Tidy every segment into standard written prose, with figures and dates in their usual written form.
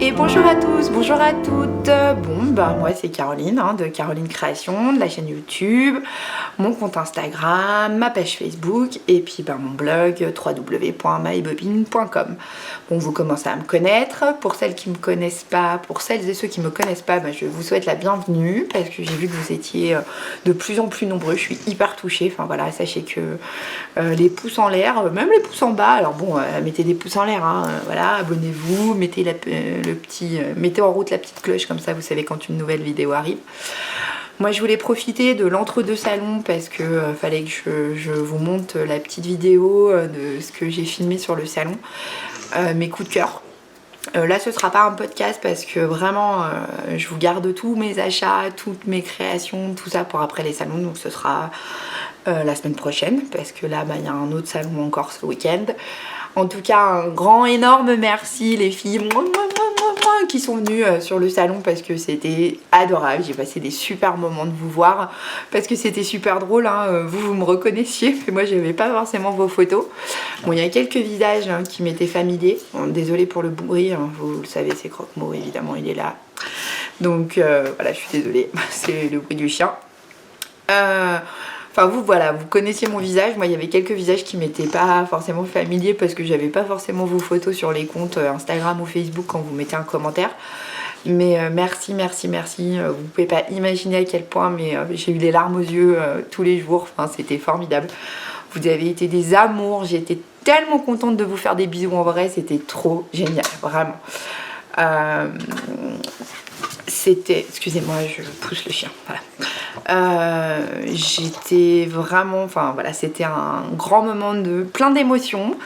Et bonjour à tous, bonjour à toutes. Bon, bah moi c'est Caroline de Caroline Création, de la chaîne YouTube, mon compte Instagram, ma page Facebook et puis mon blog www.mybobine.com. Bon, vous commencez à me connaître. Pour celles qui me connaissent pas, pour celles et ceux qui me connaissent pas, je vous souhaite la bienvenue parce que j'ai vu que vous étiez de plus en plus nombreux. Je suis hyper touchée. Enfin voilà, sachez que les pouces en l'air, même les pouces en bas. Alors bon, mettez des pouces en l'air. Voilà, abonnez-vous, mettez mettez en route la petite cloche comme ça, vous savez quand une nouvelle vidéo arrive. Moi je voulais profiter de l'entre-deux salons parce que fallait que je vous montre la petite vidéo de ce que j'ai filmé sur le salon, mes coups de cœur. Là ce sera pas un podcast parce que vraiment je vous garde tous mes achats, toutes mes créations, tout ça pour après les salons, donc ce sera la semaine prochaine parce que là il y a un autre salon encore ce week-end. En tout cas un grand énorme merci les filles qui sont venues sur le salon parce que c'était adorable. J'ai passé des super moments de vous voir parce que c'était super drôle, vous me reconnaissiez mais moi j'avais pas forcément vos photos. Bon, il y a quelques visages qui m'étaient familiers. Bon, désolée pour le bruit, vous le savez, c'est Croque-Mot, évidemment il est là, donc voilà, je suis désolée, c'est le bruit du chien. Enfin vous voilà, vous connaissiez mon visage. Moi il y avait quelques visages qui m'étaient pas forcément familiers parce que j'avais pas forcément vos photos sur les comptes Instagram ou Facebook quand vous mettez un commentaire. Mais merci. Vous pouvez pas imaginer à quel point j'ai eu des larmes aux yeux tous les jours. Enfin c'était formidable. Vous avez été des amours. J'étais tellement contente de vous faire des bisous en vrai. C'était trop génial, vraiment. C'était, excusez-moi, je pousse le chien, voilà. J'étais vraiment, enfin voilà, c'était un grand moment de plein d'émotions.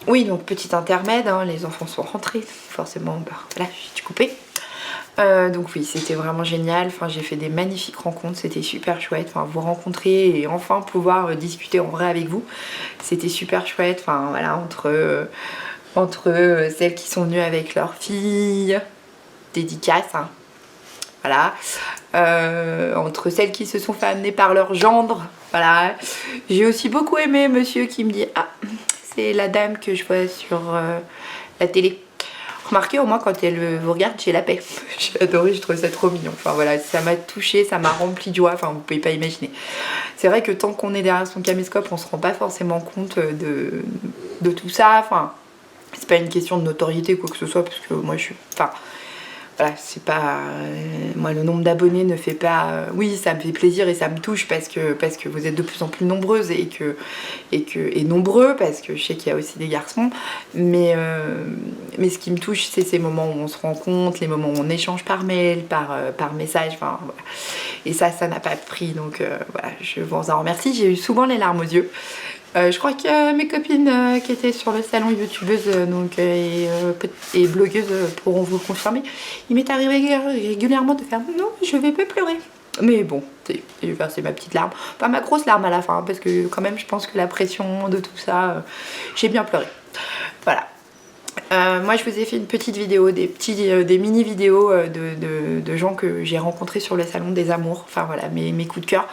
Oui, donc petit intermède, les enfants sont rentrés, forcément, voilà, j'ai coupé. Donc oui, c'était vraiment génial. Enfin, j'ai fait des magnifiques rencontres, c'était super chouette. Enfin, vous rencontrer et enfin pouvoir discuter en vrai avec vous, c'était super chouette. Enfin voilà, entre celles qui sont venues avec leurs filles, dédicace, voilà, entre celles qui se sont fait amener par leur gendre, voilà. J'ai aussi beaucoup aimé monsieur qui me dit c'est la dame que je vois sur la télé. Remarquez, au moins quand elle vous regarde, j'ai la paix. J'ai adoré, j'ai trouvé ça trop mignon. Enfin voilà, ça m'a touchée, ça m'a rempli de joie. Enfin vous pouvez pas imaginer. C'est vrai que tant qu'on est derrière son caméscope, on se rend pas forcément compte de tout ça. Enfin, c'est pas une question de notoriété quoi que ce soit parce que moi je suis, enfin voilà, c'est pas moi le nombre d'abonnés ne fait pas oui, ça me fait plaisir et ça me touche parce que vous êtes de plus en plus nombreuses et nombreux, parce que je sais qu'il y a aussi des garçons, mais ce qui me touche c'est ces moments où on se rencontre, les moments où on échange par mail, par message, enfin voilà. Et ça n'a pas de prix, donc voilà, je vous en remercie. J'ai eu souvent les larmes aux yeux. Je crois que mes copines qui étaient sur le salon youtubeuses et blogueuses pourront vous le confirmer. Il m'est arrivé régulièrement de faire non, je vais pas pleurer. Mais bon, j'ai versé ma petite larme. Pas ma grosse larme à la fin, parce que quand même je pense que la pression de tout ça, j'ai bien pleuré. Voilà. Moi je vous ai fait une petite vidéo, des mini vidéos de gens que j'ai rencontrés sur le salon, des amours. Enfin voilà, mes coups de cœur.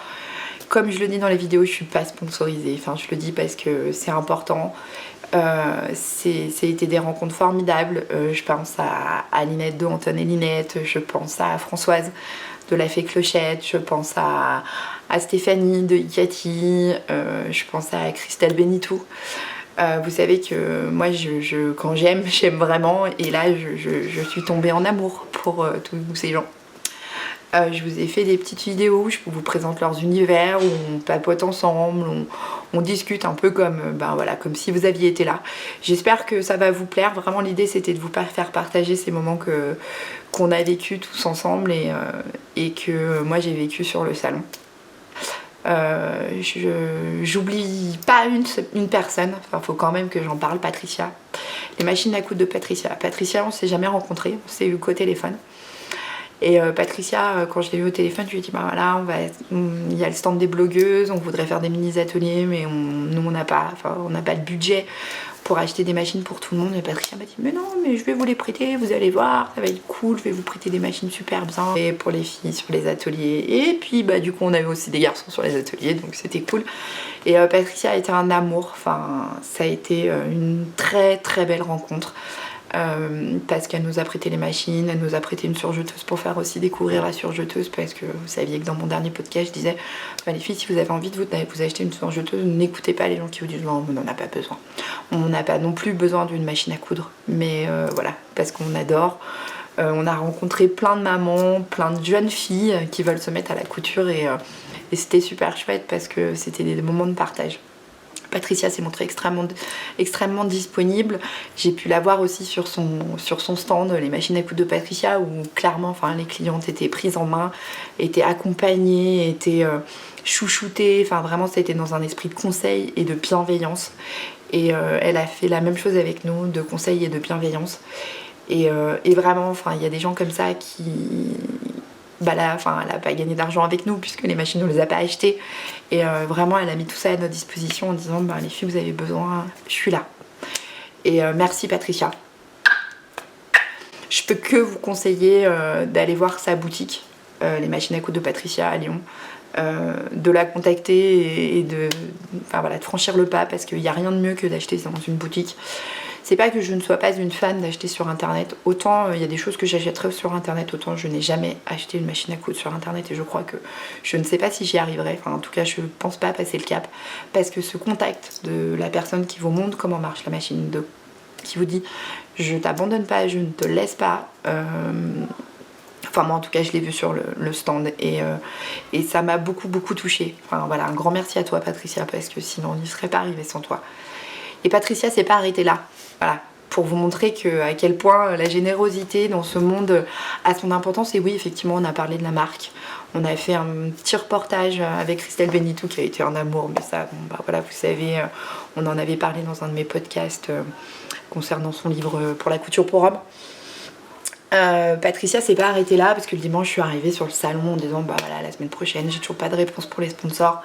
Comme je le dis dans les vidéos, je suis pas sponsorisée. Enfin, je le dis parce que c'est important. C'était des rencontres formidables. Je pense à Linette de Anton et Linette. Je pense à Françoise de La Fée Clochette. Je pense à Stéphanie de Icati. Je pense à Christelle Benitou. Vous savez que moi, quand j'aime vraiment. Et là, je suis tombée en amour pour tous ces gens. Je vous ai fait des petites vidéos où je vous présente leurs univers, où on papote ensemble, on discute un peu comme, voilà, comme si vous aviez été là. J'espère que ça va vous plaire. Vraiment l'idée c'était de vous faire partager ces moments qu'on a vécu tous ensemble et que moi j'ai vécu sur le salon. J'oublie pas une personne, enfin faut quand même que j'en parle, Patricia. Les machines à coudre de Patricia. Patricia, on s'est jamais rencontrés, on s'est eu qu'au téléphone. Et Patricia, quand je l'ai eu au téléphone, je lui ai dit voilà, il y a le stand des blogueuses, on voudrait faire des mini ateliers, mais nous on n'a pas le budget pour acheter des machines pour tout le monde. Et Patricia m'a dit mais non, mais je vais vous les prêter, vous allez voir, ça va être cool, je vais vous prêter des machines super bien. Et pour les filles sur les ateliers. Et puis du coup on avait aussi des garçons sur les ateliers, donc c'était cool. Et Patricia a été un amour, enfin ça a été une très très belle rencontre. parce qu'elle nous a prêté les machines, elle nous a prêté une surjeteuse pour faire aussi découvrir la surjeteuse, parce que vous saviez que dans mon dernier podcast je disais les filles, si vous avez envie de vous acheter une surjeteuse, n'écoutez pas les gens qui vous disent non, on n'en a pas besoin. On n'a pas non plus besoin d'une machine à coudre, mais voilà, parce qu'on adore. On a rencontré plein de mamans, plein de jeunes filles qui veulent se mettre à la couture et c'était super chouette parce que c'était des moments de partage. Patricia s'est montrée extrêmement disponible. J'ai pu la voir aussi sur son stand, les machines à coudre de Patricia, où clairement les clientes étaient prises en main, étaient accompagnées, étaient chouchoutées. Enfin vraiment, c'était dans un esprit de conseil et de bienveillance. Et elle a fait la même chose avec nous, de conseil et de bienveillance. Et vraiment, il y a des gens comme ça qui... elle n'a pas gagné d'argent avec nous puisque les machines on les a pas achetées et vraiment elle a mis tout ça à notre disposition en disant les filles vous avez besoin, je suis là. Et merci Patricia. Je peux que vous conseiller d'aller voir sa boutique, les machines à coudre de Patricia à Lyon, de la contacter et de franchir le pas parce qu'il n'y a rien de mieux que d'acheter dans une boutique. C'est pas que je ne sois pas une fan d'acheter sur internet, autant il y a des choses que j'achèterais sur internet, autant je n'ai jamais acheté une machine à coudre sur internet et je crois que je ne sais pas si j'y arriverai, en tout cas je ne pense pas passer le cap, parce que ce contact de la personne qui vous montre comment marche la machine, qui vous dit je t'abandonne pas, je ne te laisse pas, moi en tout cas je l'ai vu sur le stand et ça m'a beaucoup touchée. Un grand merci à toi Patricia parce que sinon on n'y serait pas arrivé sans toi. Et Patricia s'est pas arrêtée là. Voilà, pour vous montrer à quel point la générosité dans ce monde a son importance. Et oui, effectivement, on a parlé de la marque. On a fait un petit reportage avec Christelle Benito qui a été un amour. Mais ça, vous savez, on en avait parlé dans un de mes podcasts concernant son livre pour la couture pour hommes. Patricia s'est pas arrêtée là parce que le dimanche je suis arrivée sur le salon en disant la semaine prochaine j'ai toujours pas de réponse pour les sponsors.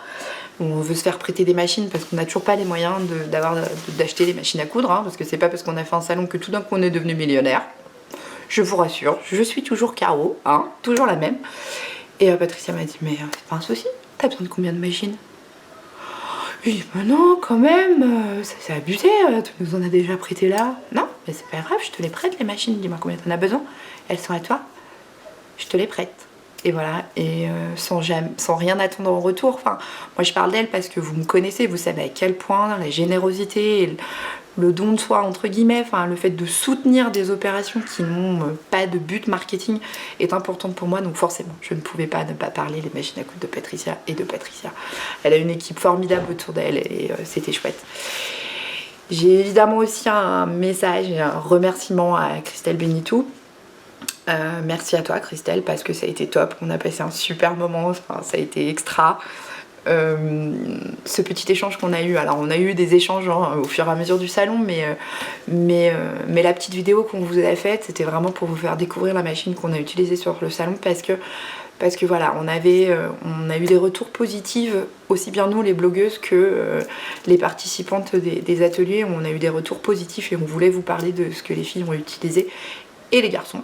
On veut se faire prêter des machines parce qu'on n'a toujours pas les moyens d'acheter des machines à coudre, parce que c'est pas parce qu'on a fait un salon que tout d'un coup on est devenu millionnaire. Je vous rassure, je suis toujours Caro, toujours la même. Et Patricia m'a dit mais c'est pas un souci, t'as besoin de combien de machines? Je lui ai dit non quand même, c'est abusé, tu nous en as déjà prêté là. Non, mais c'est pas grave, je te les prête les machines, dis-moi combien t'en as besoin. Elles sont à toi, je te les prête. Et voilà, et sans rien attendre en retour. Moi je parle d'elle parce que vous me connaissez, vous savez à quel point la générosité et le don de soi entre guillemets, le fait de soutenir des opérations qui n'ont pas de but marketing est important pour moi, donc forcément je ne pouvais pas ne pas parler des machines à coudre de Patricia et de Patricia. Elle a une équipe formidable autour d'elle et c'était chouette. J'ai évidemment aussi un message et un remerciement à Christelle Benito. Merci à toi Christelle parce que ça a été top, on a passé un super moment, ça a été extra. Ce petit échange qu'on a eu, alors on a eu des échanges au fur et à mesure du salon, mais la petite vidéo qu'on vous a faite c'était vraiment pour vous faire découvrir la machine qu'on a utilisée sur le salon parce que voilà, on a eu des retours positifs, aussi bien nous les blogueuses que les participantes des ateliers. On a eu des retours positifs et on voulait vous parler de ce que les filles ont utilisé et les garçons,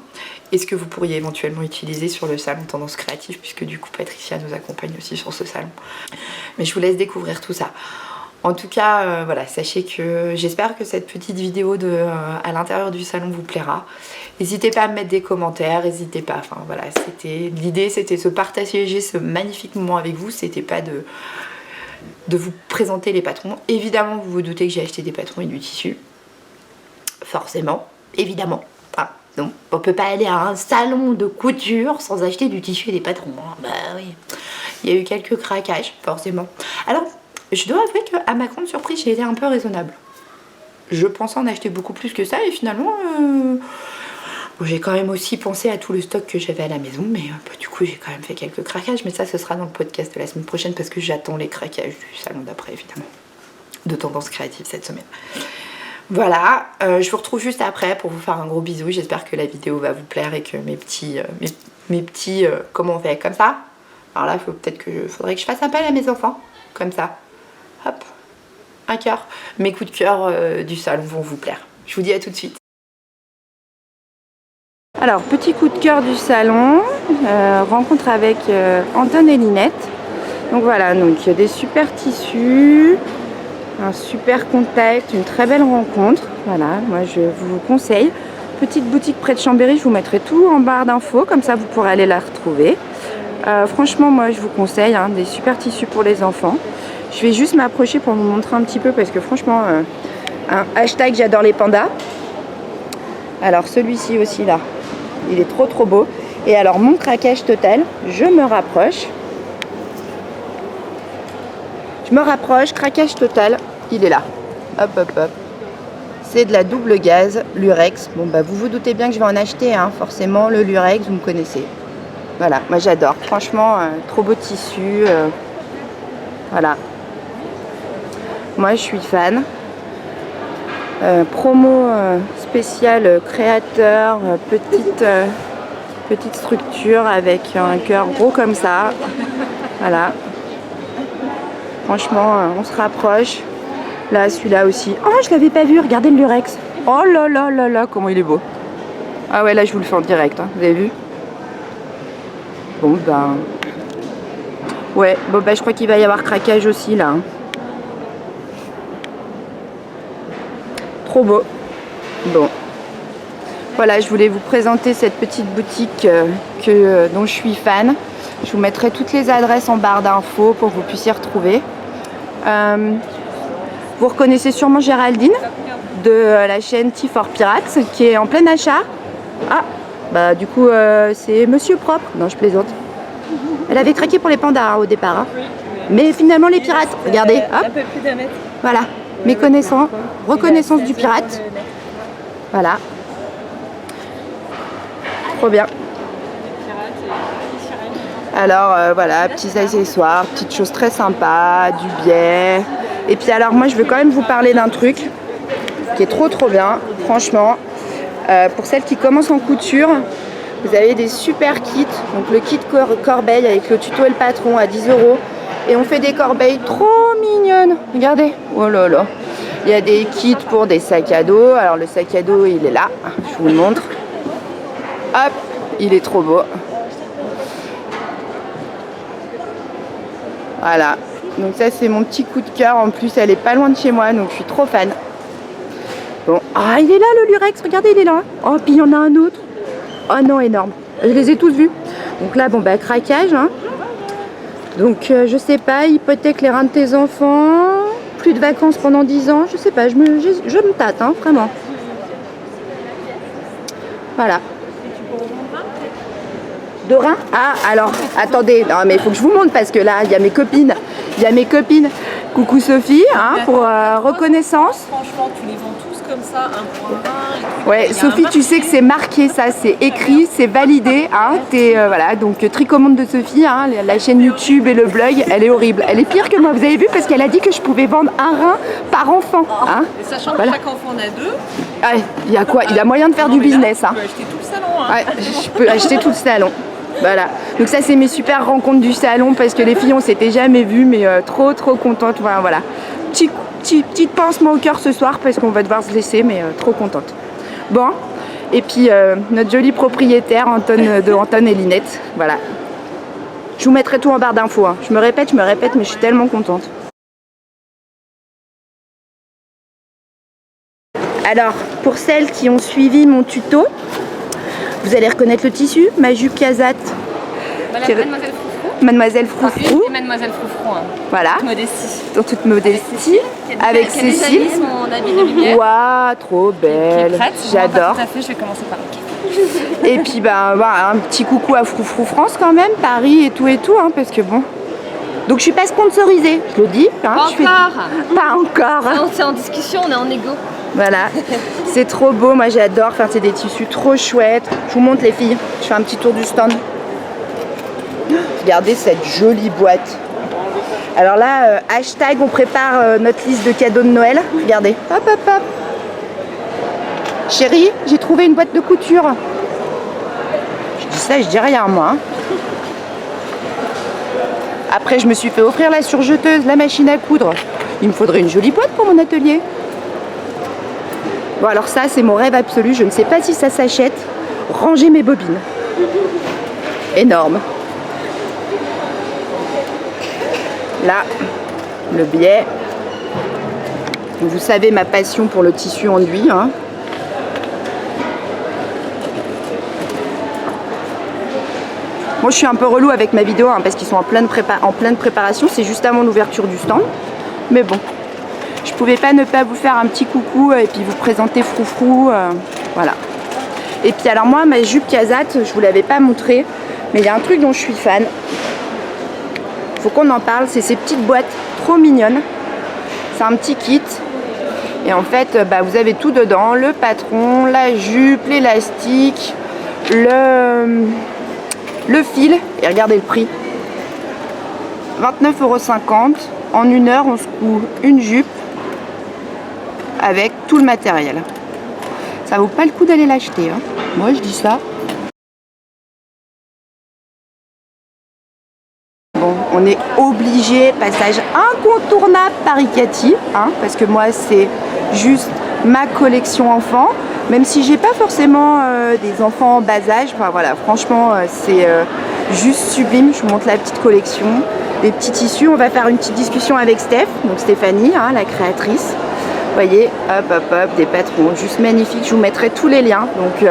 et ce que vous pourriez éventuellement utiliser sur le salon Tendance Créative, puisque du coup Patricia nous accompagne aussi sur ce salon. Mais je vous laisse découvrir tout ça. En tout cas, sachez que j'espère que cette petite vidéo à l'intérieur du salon vous plaira. N'hésitez pas à me mettre des commentaires, n'hésitez pas, l'idée c'était de se partager ce magnifique moment avec vous, c'était pas de vous présenter les patrons. Évidemment, vous vous doutez que j'ai acheté des patrons et du tissu. Forcément, évidemment. Donc, on peut pas aller à un salon de couture sans acheter du tissu et des patrons. Oui. Il y a eu quelques craquages, forcément. Alors, je dois avouer qu'à ma grande surprise, j'ai été un peu raisonnable. Je pensais en acheter beaucoup plus que ça et finalement, j'ai quand même aussi pensé à tout le stock que j'avais à la maison. Mais du coup, j'ai quand même fait quelques craquages. Mais ça, ce sera dans le podcast de la semaine prochaine parce que j'attends les craquages du salon d'après, évidemment. De Tendance Créative cette semaine. Voilà, je vous retrouve juste après pour vous faire un gros bisou. J'espère que la vidéo va vous plaire et que mes petits comment on fait comme ça. Alors là, faudrait que je fasse appel à mes enfants, comme ça. Hop, un cœur. Mes coups de cœur du salon vont vous plaire. Je vous dis à tout de suite. Alors, petit coup de cœur du salon, rencontre avec Anton et Linette. Donc voilà, donc il y a des super tissus. Un super contact, une très belle rencontre. Voilà, moi je vous conseille. Petite boutique près de Chambéry, je vous mettrai tout en barre d'infos, comme ça vous pourrez aller la retrouver. Franchement, moi je vous conseille hein, des super tissus pour les enfants. Je vais juste m'approcher pour vous montrer un petit peu parce que franchement, un hashtag j'adore les pandas. Alors celui-ci aussi là, il est trop beau. Et alors mon craquage total, je me rapproche. Craquage total, il est là. Hop, hop, hop. C'est de la double gaze, lurex. Bon bah vous vous doutez bien que je vais en acheter, hein. Forcément le lurex, vous me connaissez. Voilà, moi j'adore. Franchement, trop beau tissu. Voilà. Moi je suis fan. Promo spéciale créateur, petite structure avec un cœur gros comme ça. Voilà. Franchement, on se rapproche. Là, celui-là aussi. Oh, je l'avais pas vu. Regardez le lurex. Oh là là là là, comment il est beau. Ah ouais, là, je vous le fais en direct. Hein. Vous avez vu? Bon, ben... Ouais, bon, ben, je crois qu'il va y avoir craquage aussi, là. Hein. Trop beau. Bon. Voilà, je voulais vous présenter cette petite boutique dont je suis fan. Je vous mettrai toutes les adresses en barre d'infos pour que vous puissiez retrouver. Vous reconnaissez sûrement Géraldine de la chaîne T4 Pirates qui est en plein achat. Ah, bah du coup c'est Monsieur Propre. Non, je plaisante. Elle avait craqué pour les pandas hein, au départ. Hein. Mais finalement les pirates, regardez, hop. Un peu plus d'un mètre. Voilà, reconnaissance du pirate. Voilà. Trop bien. Alors voilà, petits accessoires, petites choses très sympas, du biais. Et puis alors moi je veux quand même vous parler d'un truc qui est trop bien, franchement. Pour celles qui commencent en couture, vous avez des super kits. Donc le kit corbeille avec le tuto et le patron à 10 €. Et on fait des corbeilles trop mignonnes. Regardez, oh là là. Il y a des kits pour des sacs à dos. Alors le sac à dos il est là, je vous le montre. Hop, il est trop beau. Voilà, donc ça c'est mon petit coup de cœur. En plus elle est pas loin de chez moi, donc je suis trop fan. Bon, ah il est là le lurex, regardez il est là. Oh puis il y en a un autre. Oh non, énorme. Je les ai tous vus. Donc là bon bah craquage hein. Donc je sais pas, hypothèque les reins de tes enfants, plus de vacances pendant 10 ans, je sais pas, je me tâte hein, vraiment. Voilà. De rein? Ah, alors, attendez, non mais il faut que je vous montre parce que là, il y a mes copines. Coucou Sophie, hein, pour reconnaissance. Franchement, tu les vends tous comme ça, un pour un rein. Ouais, Sophie, tu sais que c'est marqué, ça, c'est écrit, c'est validé. Hein, voilà, donc Tricommande de Sophie, hein, la chaîne YouTube et le blog, elle est horrible. Elle est pire que moi, vous avez vu, parce qu'elle a dit que je pouvais vendre un rein par enfant. Hein. Et sachant que chaque enfant en a deux. Ouais, il y a quoi? Il y a moyen de faire du business. Là, tu peux acheter tout le salon. Hein. Ouais, je peux acheter tout le salon. Voilà, donc ça c'est mes super rencontres du salon parce que les filles on s'était jamais vues mais trop contente. Voilà. Petite pansement au cœur ce soir parce qu'on va devoir se laisser mais trop contente. Bon, et puis notre jolie propriétaire Anton et Linette, voilà. Je vous mettrai tout en barre d'infos, hein. Je me répète mais je suis tellement contente. Alors, pour celles qui ont suivi mon tuto, vous allez reconnaître le tissu, ma jupe Kazat. Voilà, Mademoiselle Froufrou. Mademoiselle Froufrou. Et Mademoiselle Froufrou. Hein. Voilà. Toute modestie. Dans toute modestie. Avec Cécile. Mon habit de lumière. Waouh, trop belle. J'adore. Tout à fait, je vais commencer par le Et puis, ben, voilà, un petit coucou à Froufrou France quand même, Paris et tout, hein, parce que bon. Donc je suis pas sponsorisée, je le dis. Hein, pas encore. C'est en discussion, on est en égo. Voilà, c'est trop beau, moi j'adore, enfin, c'est des tissus trop chouettes. Je vous montre les filles, je fais un petit tour du stand. Regardez cette jolie boîte. Alors là, hashtag on prépare notre liste de cadeaux de Noël. Regardez, hop hop hop. Chérie, j'ai trouvé une boîte de couture. Je dis ça, je dis rien moi. Hein. Après je me suis fait offrir la surjeteuse, la machine à coudre. Il me faudrait une jolie boîte pour mon atelier. Bon alors ça c'est mon rêve absolu, je ne sais pas si ça s'achète. Ranger mes bobines. Énorme. Là, le biais. Vous savez ma passion pour le tissu enduit. Hein. Moi, je suis un peu relou avec ma vidéo hein, parce qu'ils sont en pleine préparation. C'est juste avant l'ouverture du stand. Mais bon, je pouvais pas ne pas vous faire un petit coucou et puis vous présenter Froufrou. Voilà. Et puis alors moi, ma jupe Kazat, je vous l'avais pas montré, mais il y a un truc dont je suis fan. Faut qu'on en parle, c'est ces petites boîtes trop mignonnes. C'est un petit kit. Et en fait, vous avez tout dedans. Le patron, la jupe, l'élastique, le fil. Et regardez le prix. 29,50 €. En 1 heure, on se coud une jupe avec tout le matériel. Ça vaut pas le coup d'aller l'acheter. Hein. Moi, je dis ça. Bon, on est obligé, passage incontournable par Icati, hein, parce que moi, c'est juste ma collection enfant. Même si j'ai pas forcément des enfants en bas âge, enfin, voilà, franchement, c'est juste sublime. Je vous montre la petite collection. Des petits tissus, on va faire une petite discussion avec Steph, donc Stéphanie, hein, la créatrice. Vous voyez, hop, des patrons, juste magnifiques. Je vous mettrai tous les liens, donc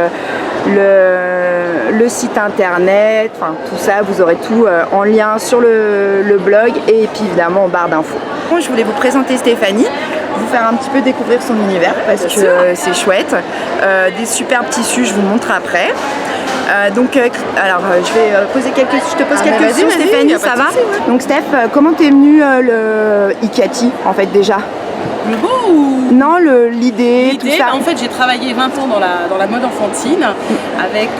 le site internet, enfin tout ça, vous aurez tout en lien sur le blog et puis évidemment en barre d'infos. Bon, je voulais vous présenter Stéphanie, vous faire un petit peu découvrir son univers parce que c'est chouette. Des superbes tissus, je vous montre après. Alors je vais poser je te pose quelques questions Stéphanie, ça va? Donc Steph, comment t'es venue le Icati en fait déjà? Le beau ou... Non, l'idée, tout ça. En fait, j'ai travaillé 20 ans dans la mode enfantine avec,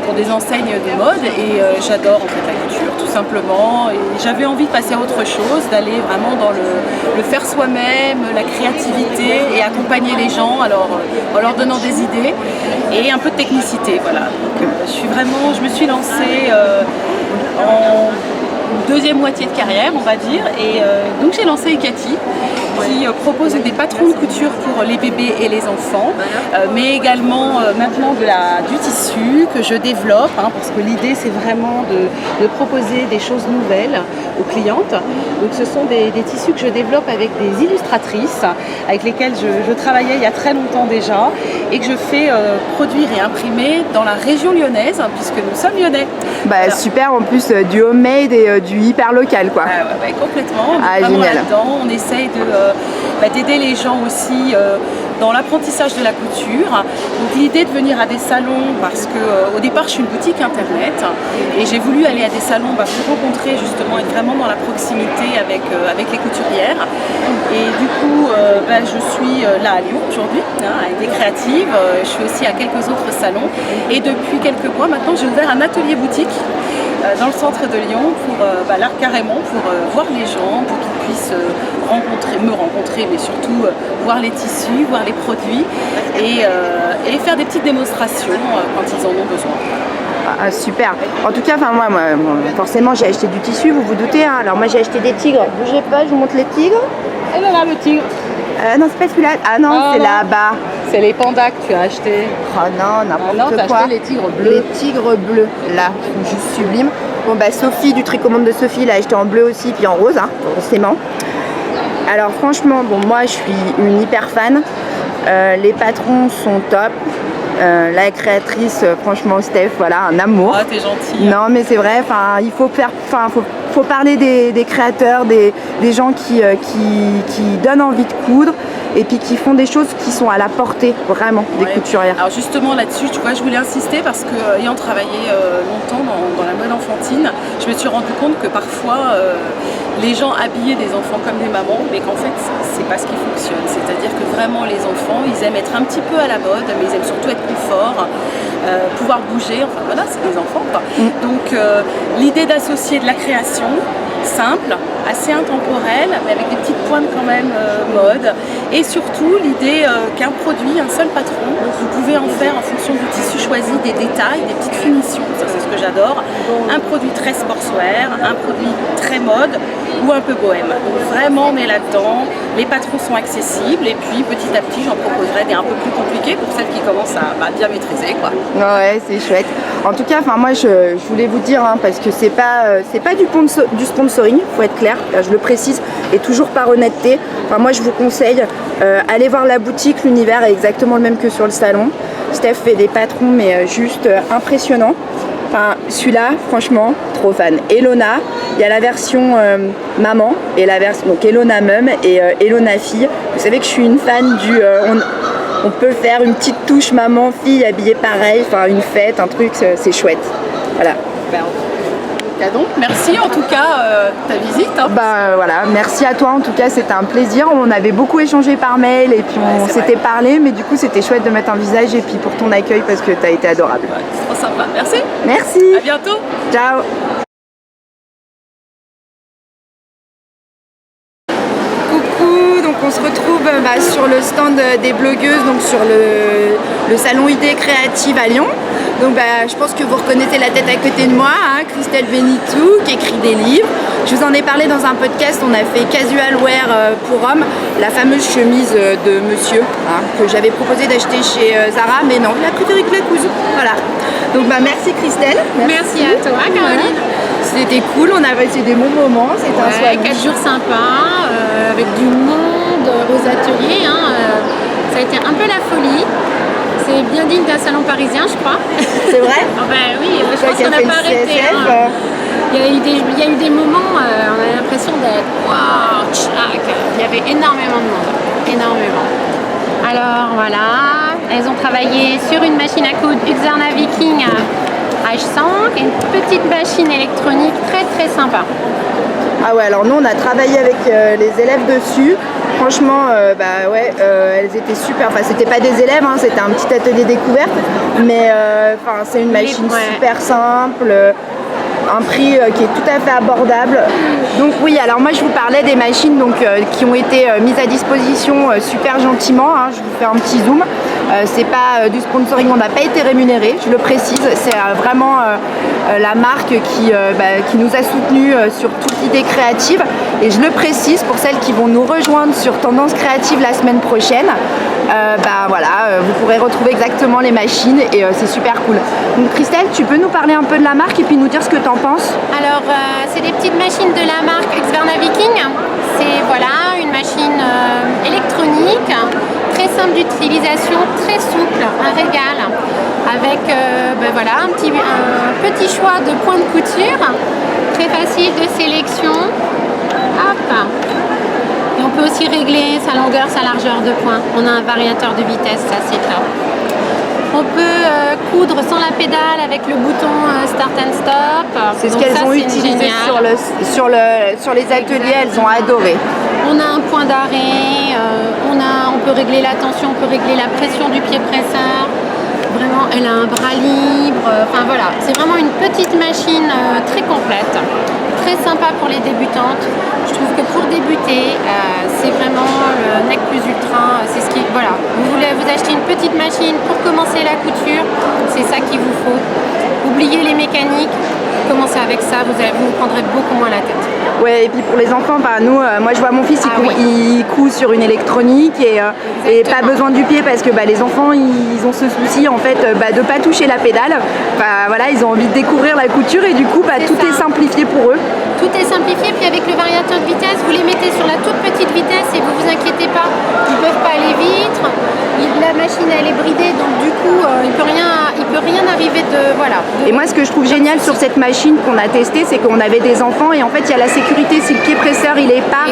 pour des enseignes de mode et j'adore en fait la couture tout simplement. Et j'avais envie de passer à autre chose, d'aller vraiment dans le faire soi-même, la créativité et accompagner les gens alors, en leur donnant des idées et un peu de technicité. Voilà. Donc, je me suis lancée en deuxième moitié de carrière, on va dire, et donc j'ai lancé Icati qui propose des patrons de couture pour les bébés et les enfants, mais également maintenant du tissu que je développe, hein, parce que l'idée c'est vraiment de proposer des choses nouvelles aux clientes. Donc ce sont des tissus que je développe avec des illustratrices avec lesquelles je travaillais il y a très longtemps déjà et que je fais produire et imprimer dans la région lyonnaise, hein, puisque nous sommes lyonnais. Voilà. Super, en plus du homemade et du hyper local quoi. Ouais, complètement. Ah, génial. Là-dedans, on essaye d'aider les gens aussi dans l'apprentissage de la couture. Donc l'idée de venir à des salons, parce que au départ je suis une boutique internet et j'ai voulu aller à des salons pour rencontrer justement, être vraiment dans la proximité avec les couturières. Et du coup je suis là à Lyon aujourd'hui, hein, avec des créatives. Je suis aussi à quelques autres salons et depuis quelques mois maintenant j'ai ouvert un atelier boutique dans le centre de Lyon pour là carrément pour voir les gens, pour qu'ils puissent me rencontrer, mais surtout voir les tissus, voir les produits et faire des petites démonstrations quand ils en ont besoin. Ah, super. En tout cas, moi, forcément, j'ai acheté du tissu, vous vous doutez. Hein. Alors moi, j'ai acheté des tigres. Bougez pas, je vous montre les tigres. Et là, le tigre. Non, c'est pas celui-là. Ah non, c'est là-bas. C'est les pandas que tu as achetés. Oh non, n'importe quoi. Acheté les tigres bleus. Les tigres bleus, là, ils sont juste sublimes. Bon, Sophie, du Tricommande de Sophie, l'a acheté en bleu aussi, puis en rose, hein, forcément. Alors franchement, moi, je suis une hyper fan. Les patrons sont top. La créatrice, franchement, Steph, voilà, un amour. Ah, t'es gentille. Non, mais c'est vrai, il faut parler des créateurs, des gens qui donnent envie de coudre et puis qui font des choses qui sont à la portée, vraiment, des couturières. Alors justement là-dessus, tu vois, je voulais insister parce que, ayant travaillé longtemps dans la mode enfantine, je me suis rendu compte que parfois, les gens habillaient des enfants comme des mamans, mais qu'en fait, c'est pas ce qui fonctionne. C'est-à-dire que vraiment, les enfants, ils aiment être un petit peu à la mode, mais ils aiment surtout être confort, pouvoir bouger, enfin voilà, c'est des enfants, quoi. Donc, l'idée d'associer de la création, simple, assez intemporelle, mais avec des petites pointes quand même mode, et surtout l'idée qu'un produit, un seul patron, vous pouvez en faire en fonction du tissu choisi, des détails, des petites finitions. Ça, c'est ce que j'adore. Un produit très sportswear, un produit très mode ou un peu bohème. Donc vraiment on est là-dedans, les patrons sont accessibles et puis petit à petit j'en proposerai des un peu plus compliqués pour celles qui commencent à bien maîtriser quoi. Ouais, c'est chouette. En tout cas, moi je voulais vous dire, parce que c'est pas du sponsoring, faut être clair, je le précise, et toujours par honnêteté. Moi je vous conseille, allez voir la boutique, l'univers est exactement le même que sur le salon. Steph fait des patrons mais juste impressionnants. Celui-là, franchement, trop fan. Elona, il y a la version maman et la version donc Elona Mum et Elona Fille. Vous savez que je suis une fan du on peut faire une petite touche maman fille habillée pareil, une fête, un truc, c'est chouette. Voilà. Donc merci en tout cas ta visite. Voilà, merci à toi en tout cas, c'était un plaisir. On avait beaucoup échangé par mail et puis on s'était parlé, mais du coup c'était chouette de mettre un visage et puis pour ton accueil parce que tu as été adorable. Ouais, c'est trop sympa, merci. Merci. À bientôt. Ciao. Coucou, donc on se retrouve sur le stand des blogueuses, donc sur le salon Idées Créatives à Lyon. Donc je pense que vous reconnaissez la tête à côté de moi, Christelle Benitou, qui écrit des livres. Je vous en ai parlé dans un podcast, on a fait Casual Wear pour hommes, la fameuse chemise de monsieur, que j'avais proposé d'acheter chez Zara, mais non, il a préféré que la couse. Voilà. Donc merci Christelle. Merci à toi Caroline. C'était cool, on a passé des bons moments, c'était un soir. 4 jours sympas, avec du monde aux ateliers. Ça a été un peu la folie. C'est bien digne d'un salon parisien, je crois. C'est vrai? Oui, je pense qu'on n'a pas arrêté. Il y a eu des moments, on a l'impression d'être waouh, tchac. Il y avait énormément de monde, énormément. Alors voilà, elles ont travaillé sur une machine à coudre Husqvarna Viking H100, une petite machine électronique très très sympa. Ah ouais, alors nous on a travaillé avec les élèves dessus. Franchement, elles étaient super. Enfin, c'était pas des élèves, c'était un petit atelier découverte. Mais c'est une machine super simple, un prix qui est tout à fait abordable. Donc oui, alors moi je vous parlais des machines qui ont été mises à disposition super gentiment. Je vous fais un petit zoom. C'est pas du sponsoring, on n'a pas été rémunéré, je le précise. C'est vraiment la marque qui nous a soutenus sur toute l'idée créative. Et je le précise pour celles qui vont nous rejoindre sur Tendance Créative la semaine prochaine. Vous pourrez retrouver exactement les machines et c'est super cool. Donc Christelle, tu peux nous parler un peu de la marque et puis nous dire ce que tu en penses? Alors c'est des petites machines de la marque Husqvarna Viking. C'est une machine électronique, très simple d'utilisation, très souple, un régal, avec un petit choix de points de couture, très facile de sélection. Hop. Et on peut aussi régler sa longueur, sa largeur de points. On a un variateur de vitesse, ça c'est top. On peut coudre sans la pédale avec le bouton Start and Stop. C'est ce qu'elles ont utilisé sur les ateliers, elles ont adoré. On a un point d'arrêt, on peut régler la tension, on peut régler la pression du pied presseur. Vraiment, elle a un bras libre. C'est vraiment une petite machine très complète. Très sympa pour les débutantes. Je trouve que pour débuter, c'est vraiment le nec plus ultra. C'est ce qui, vous voulez vous acheter une petite machine pour commencer la couture, c'est ça qu'il vous faut. Oubliez les mécaniques, commencez avec ça, vous prendrez beaucoup moins la tête. Ouais, et puis pour les enfants, moi je vois mon fils, il coud sur une électronique et pas besoin du pied parce que les enfants ils ont ce souci en fait de pas toucher la pédale. Ils ont envie de découvrir la couture et du coup tout est simplifié pour eux. Tout est simplifié, puis avec le variateur de vitesse, vous les mettez sur la toute petite vitesse et vous vous inquiétez pas, ils peuvent pas aller vite. La machine elle est bridée, donc du coup il peut rien arriver de Et moi ce que je trouve génial sur cette machine qu'on a testée, c'est qu'on avait des enfants et en fait il y a la sécurité, si le pied presseur il est pas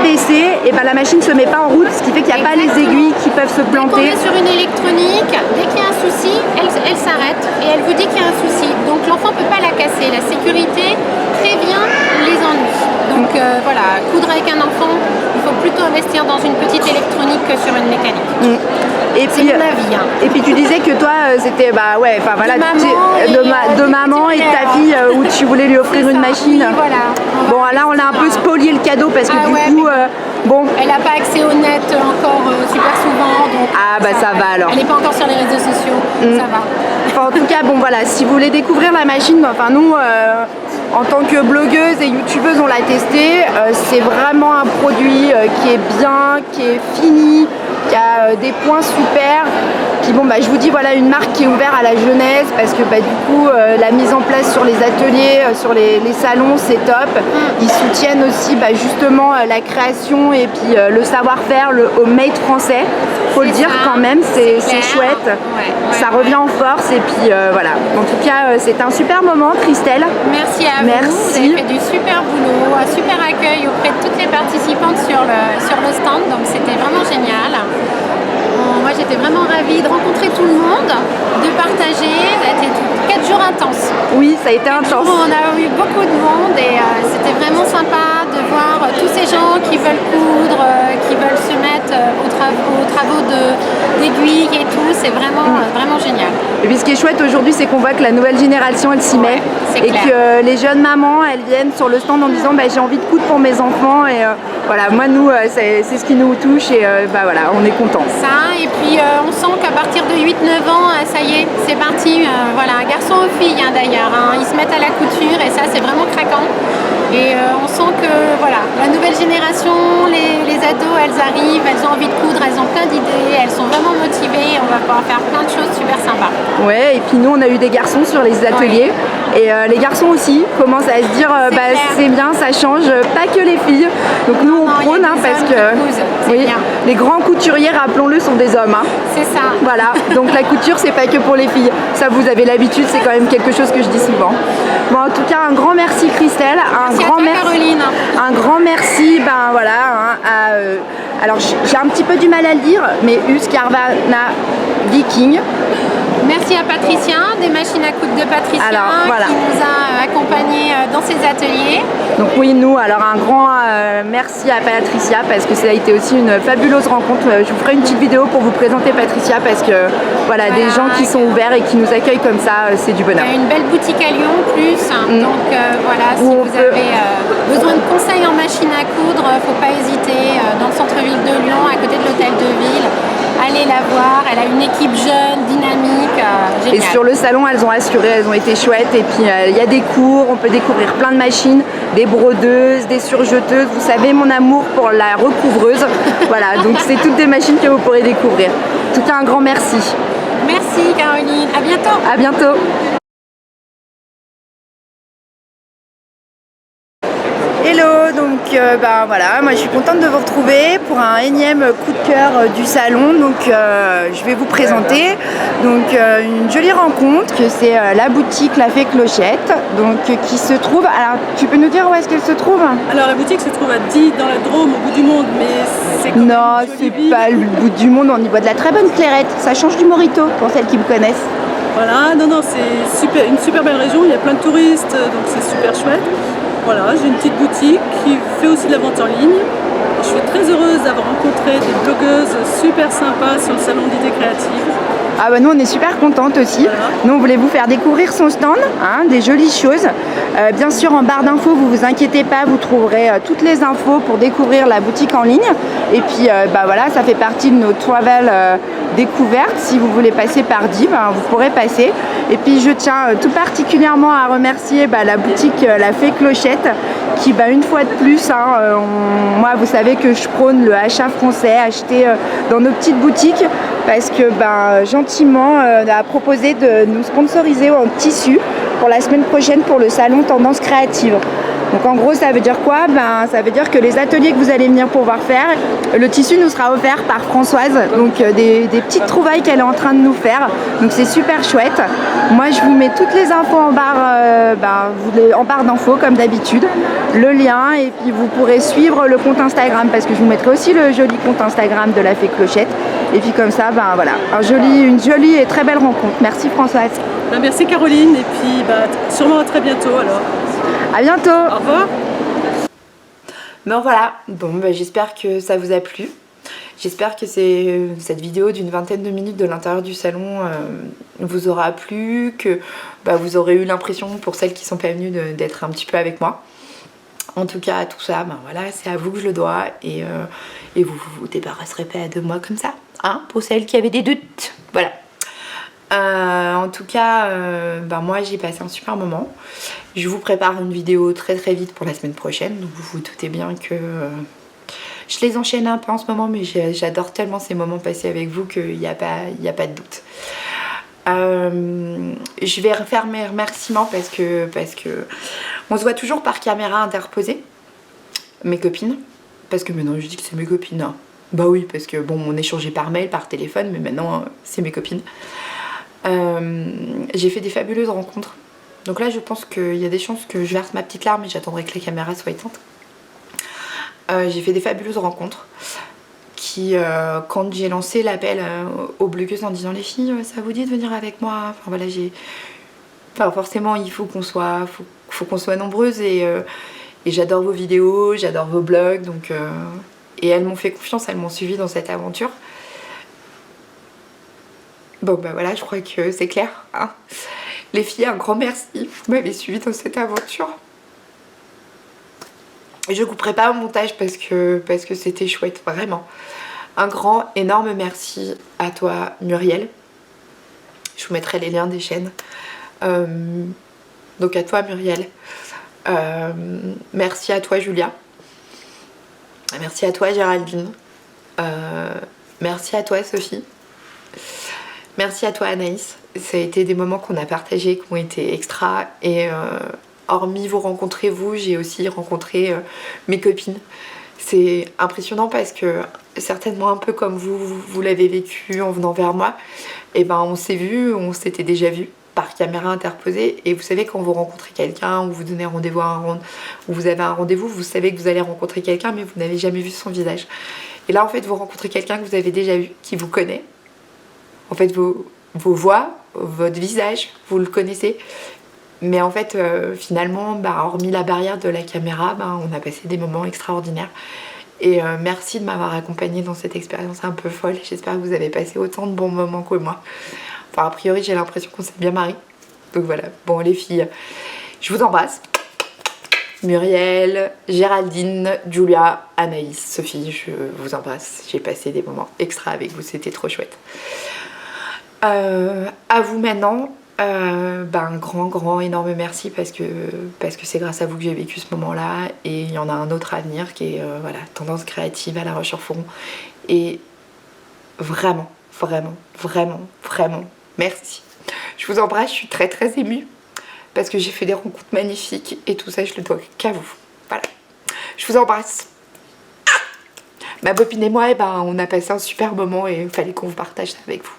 baissé, et la machine se met pas en route, ce qui fait qu'il n'y a pas les aiguilles qui peuvent se planter. Dès qu'on est sur une électronique, dès qu'il y a un souci, elle s'arrête et elle vous dit qu'il y a un souci. Donc l'enfant peut pas la casser. La sécurité prévient les ennuis. Donc coudre avec un enfant, il faut plutôt investir dans une petite électronique que sur une mécanique. Et puis, c'est mon avis. Et puis tu disais que toi c'était de maman et de ta fille où tu voulais lui offrir une machine. Oui, voilà. Là on a un peu spolié le cadeau parce que du coup elle n'a pas accès au net encore super souvent. Donc Ah bah ça va alors. Elle n'est pas encore sur les réseaux sociaux, ça va. Enfin, en tout cas, bon voilà, si vous voulez découvrir la machine, enfin nous, en tant que blogueuse et youtubeuse, on l'a testé. C'est vraiment un produit qui est bien, qui est fini, qui a des points super. Puis bon, bah, je vous dis, voilà une marque qui est ouverte à la jeunesse parce que bah, du coup, la mise en place sur les ateliers, sur les salons, c'est top. Ils soutiennent aussi bah, justement la création et puis le savoir-faire, le homemade français. Faut le dire quand même, c'est chouette. Ça revient en force et puis voilà. En tout cas, c'est un super moment, Christelle. Merci à vous. Vous avez fait du super boulot, un super accueil auprès de toutes les participantes sur le stand, donc c'était vraiment génial. Moi j'étais vraiment ravie de rencontrer tout le monde, de partager, ça a été 4 jours intenses. Oui, ça a été intense. On a eu beaucoup de monde et c'était vraiment sympa de voir tous ces gens qui veulent coudre, qui veulent se mettre aux travaux d'aiguille et tout, c'est vraiment génial. Et puis ce qui est chouette aujourd'hui, c'est qu'on voit que la nouvelle génération, elle s'y met. Et que les jeunes mamans, elles viennent sur le stand en disant bah, j'ai envie de coudre pour mes enfants. Et voilà, moi, nous, c'est ce qui nous touche et bah, voilà, on est contents. Ça, et puis on sent qu'à partir de 8-9 ans, ça y est, c'est parti. Voilà, garçon ou fille d'ailleurs, ils se mettent à la couture et ça, c'est vraiment craquant. Et on sent que voilà, la nouvelle génération, les ados, elles arrivent, elles ont envie de coudre, elles ont plein d'idées, elles sont vraiment motivées, on va pouvoir faire plein de choses super sympas. Ouais, et puis nous on a eu des garçons sur les ateliers et les garçons aussi commencent à se dire bah, c'est bien, ça change, pas que les filles. Donc nous on prône parce que oui, les grands couturiers, rappelons-le, sont des hommes. C'est ça. Voilà, donc la couture c'est pas que pour les filles. Ça vous avez l'habitude, c'est quand même quelque chose que je dis souvent. Bon, en tout cas, un grand merci Christelle, Caroline. Un grand merci, ben voilà, alors j'ai un petit peu du mal à le dire, mais Husqvarna Viking. Merci à Patricia, des machines à coudre de Patricia, voilà, qui nous a accompagnés dans ses ateliers. Donc oui, nous, alors un grand merci à Patricia parce que ça a été aussi une fabuleuse rencontre. Je vous ferai une petite vidéo pour vous présenter Patricia parce que voilà, des gens qui sont ouverts et qui nous accueillent comme ça, c'est du bonheur. Il y a une belle boutique à Lyon en plus, donc voilà, si vous avez besoin de conseils en machine à coudre, faut pas hésiter, dans le centre-ville de Lyon, à côté de l'hôtel de ville. Allez la voir, elle a une équipe jeune, dynamique, génial. Et sur le salon, elles ont assuré, elles ont été chouettes. Et puis il y a des cours, on peut découvrir plein de machines, des brodeuses, des surjeteuses. Vous savez mon amour pour la recouvreuse. Voilà, donc c'est toutes des machines que vous pourrez découvrir. En tout cas, un grand merci. Merci Caroline, à bientôt. À bientôt. Hello, donc ben voilà, moi je suis contente de vous retrouver pour un énième coup de cœur du salon. Donc je vais vous présenter donc une jolie rencontre que c'est la boutique La Fée Clochette, donc qui se trouve. Alors tu peux nous dire où est-ce qu'elle se trouve? Alors la boutique se trouve à Die dans la Drôme, au bout du monde, mais c'est quand même non, c'est pas le bout du monde. On y boit de la très bonne clairette. Ça change du Morito pour celles qui me connaissent. Voilà, non, c'est une super belle région. Il y a plein de touristes, donc c'est super chouette. Voilà, j'ai une petite boutique qui fait aussi de la vente en ligne. Je suis très heureuse d'avoir rencontré des blogueuses super sympas sur le salon d'idées créatives. Ah bah nous on est super contentes aussi. Voilà. Nous on voulait vous faire découvrir son stand, des jolies choses. Bien sûr en barre d'infos, vous inquiétez pas, vous trouverez toutes les infos pour découvrir la boutique en ligne. Et puis bah voilà, ça fait partie de nos travel découvertes. Si vous voulez passer par Die, vous pourrez passer. Et puis je tiens tout particulièrement à remercier la boutique La Fée Clochette qui une fois de plus, moi vous savez que je prône le achat français, acheter dans nos petites boutiques parce que gentiment a proposé de nous sponsoriser en tissu pour la semaine prochaine pour le salon Tendance Créative. Donc en gros ça veut dire quoi? Ça veut dire que les ateliers que vous allez venir pouvoir faire, le tissu nous sera offert par Françoise, donc des petites trouvailles qu'elle est en train de nous faire, donc c'est super chouette. Moi je vous mets toutes les infos en barre d'infos comme d'habitude, le lien, et puis vous pourrez suivre le compte Instagram parce que je vous mettrai aussi le joli compte Instagram de La Fée Clochette. Et puis comme ça, voilà, une jolie et très belle rencontre. Merci Françoise. Merci Caroline, et puis sûrement à très bientôt alors. À bientôt. Au revoir. Bon voilà, j'espère que ça vous a plu. J'espère que cette vidéo d'une vingtaine de minutes de l'intérieur du salon vous aura plu, que vous aurez eu l'impression, pour celles qui sont pas venues, d'être un petit peu avec moi. En tout cas, tout ça, voilà, c'est à vous que je le dois et vous vous débarrasserez pas de moi comme ça. hein, pour celles qui avaient des doutes. Voilà. En tout cas, moi j'ai passé un super moment. Je vous prépare une vidéo très très vite pour la semaine prochaine. Donc vous vous doutez bien que je les enchaîne un peu en ce moment, mais j'adore tellement ces moments passés avec vous qu'il n'y a pas de doute. Je vais refaire mes remerciements parce que on se voit toujours par caméra interposée, mes copines. Parce que maintenant je dis que c'est mes copines. Hein. Bah oui, parce que bon, on échangeait par mail, par téléphone, mais maintenant c'est mes copines. J'ai fait des fabuleuses rencontres. Donc là je pense qu'il y a des chances que je verse ma petite larme et j'attendrai que les caméras soient éteintes. J'ai fait des fabuleuses rencontres qui, quand j'ai lancé l'appel aux blogueuses en disant les filles, ça vous dit de venir avec moi, enfin voilà, forcément il faut qu'on soit, faut qu'on soit nombreuses et j'adore vos vidéos, j'adore vos blogs, donc et elles m'ont fait confiance, elles m'ont suivi dans cette aventure. Bon bah voilà, je crois que c'est clair, hein. Les filles, un grand merci, vous m'avez suivi dans cette aventure. Je couperai pas au montage parce que c'était chouette, vraiment. Un grand, énorme merci à toi Muriel. Je vous mettrai les liens des chaînes. Donc à toi Muriel. Merci à toi Julia. Merci à toi Géraldine. Merci à toi Sophie. Merci à toi Anaïs. Ça a été des moments qu'on a partagés, qui ont été extra. Et hormis vous rencontrer vous, j'ai aussi rencontré mes copines. C'est impressionnant parce que certainement un peu comme vous l'avez vécu en venant vers moi, et ben on s'est vu, on s'était déjà vu par caméra interposée. Et vous savez, quand vous rencontrez quelqu'un, ou vous donnez rendez-vous ou vous avez un rendez-vous, vous savez que vous allez rencontrer quelqu'un mais vous n'avez jamais vu son visage. Et là en fait vous rencontrez quelqu'un que vous avez déjà vu, qui vous connaît. En fait vos voix, votre visage, vous le connaissez. Mais en fait, finalement, hormis la barrière de la caméra, on a passé des moments extraordinaires. Et merci de m'avoir accompagnée dans cette expérience un peu folle. J'espère que vous avez passé autant de bons moments que moi. Enfin, a priori, j'ai l'impression qu'on s'est bien marré. Donc voilà. Bon, les filles, je vous embrasse. Muriel, Géraldine, Julia, Anaïs, Sophie, je vous embrasse. J'ai passé des moments extra avec vous. C'était trop chouette. À vous maintenant. Un grand énorme merci parce que c'est grâce à vous que j'ai vécu ce moment là, et il y en a un autre à venir qui est Tendance créative à La Roche-sur-Foron, et vraiment merci. Je vous embrasse, je suis très émue parce que j'ai fait des rencontres magnifiques et tout ça je le dois qu'à vous. Voilà, je vous embrasse. Ma copine et moi, on a passé un super moment et il fallait qu'on vous partage ça avec vous.